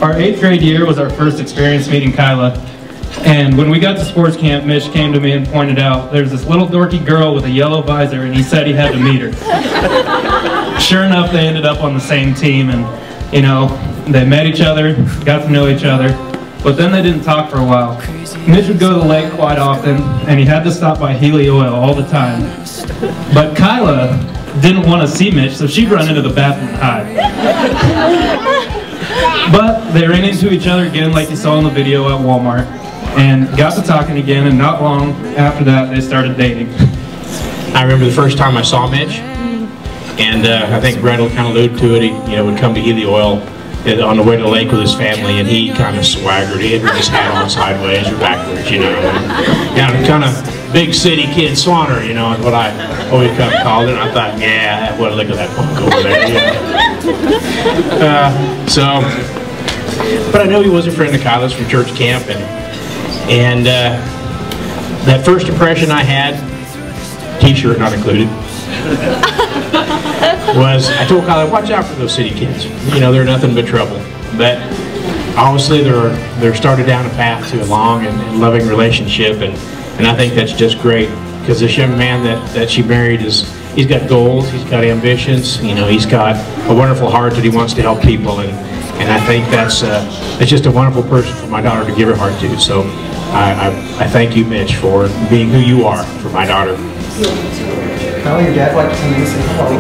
Our 8th grade year was our first experience meeting Kyla. And when we got to sports camp, Mitch came to me and pointed out there's this little dorky girl with a yellow visor, and he said he had to meet her. Sure enough, they ended up on the same team, and you know, they met each other, got to know each other, but then they didn't talk for a while. Mitch would go to the lake quite often, and he had to stop by Healy Oil all the time. But Kyla didn't want to see Mitch, so she'd run into the bathroom and hide. But they ran into each other again, like you saw in the video at Walmart, and got to talking again, and not long after that, they started dating. I remember the first time I saw Mitch, and I think Brett will kind of allude to it. He would come to Healy Oil on the way to the lake with his family, and he kind of swaggered. He had his hat on sideways or backwards, you know. And kind of big city kid swanner, you know, is what I always kind of called it. And I thought, yeah, what a look at that punk over there. But I know he was a friend of Kyla's from church camp, and that first impression I had, t-shirt not included, was I told Kyla, watch out for those city kids. You know, they're nothing but trouble. But obviously they're started down a path to a long and loving relationship, and I think that's just great, because this young man that she married he's got goals, he's got ambitions, you know, he's got a wonderful heart that he wants to help people, and I think that's just a wonderful person for my daughter to give her heart to. So I thank you, Mitch, for being who you are for my daughter. Kyla, your dad liked to come in and say hello.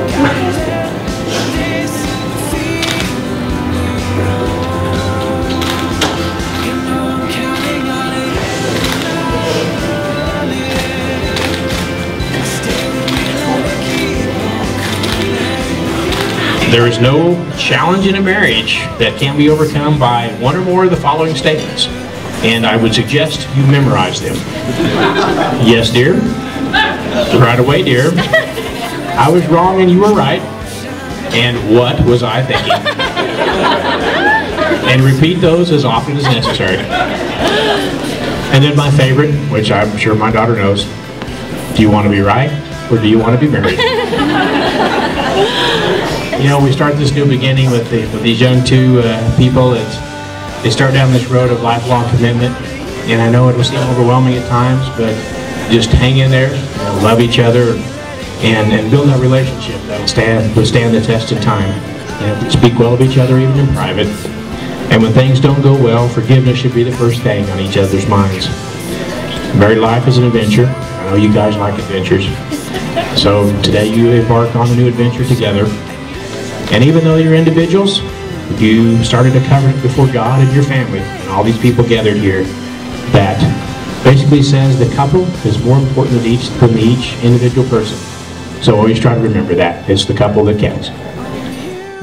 There is no challenge in a marriage that can be overcome by one or more of the following statements, and I would suggest you memorize them. Yes, dear. Right away, dear. I was wrong and you were right. And what was I thinking? And repeat those as often as necessary. And then my favorite, which I'm sure my daughter knows, do you want to be right or do you want to be married? You know, we start this new beginning with these young two people. They start down this road of lifelong commitment, and I know it will seem overwhelming at times, but just hang in there, love each other, and build that relationship that will withstand the test of time. Speak well of each other even in private, and when things don't go well, forgiveness should be the first thing on each other's minds. Married life is an adventure. I know you guys like adventures. So today you embark on a new adventure together. And even though you're individuals, you started a covenant before God and your family and all these people gathered here that basically says the couple is more important than each individual person. So always try to remember that. It's the couple that counts.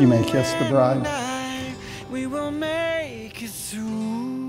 You may kiss the bride. We will make it through.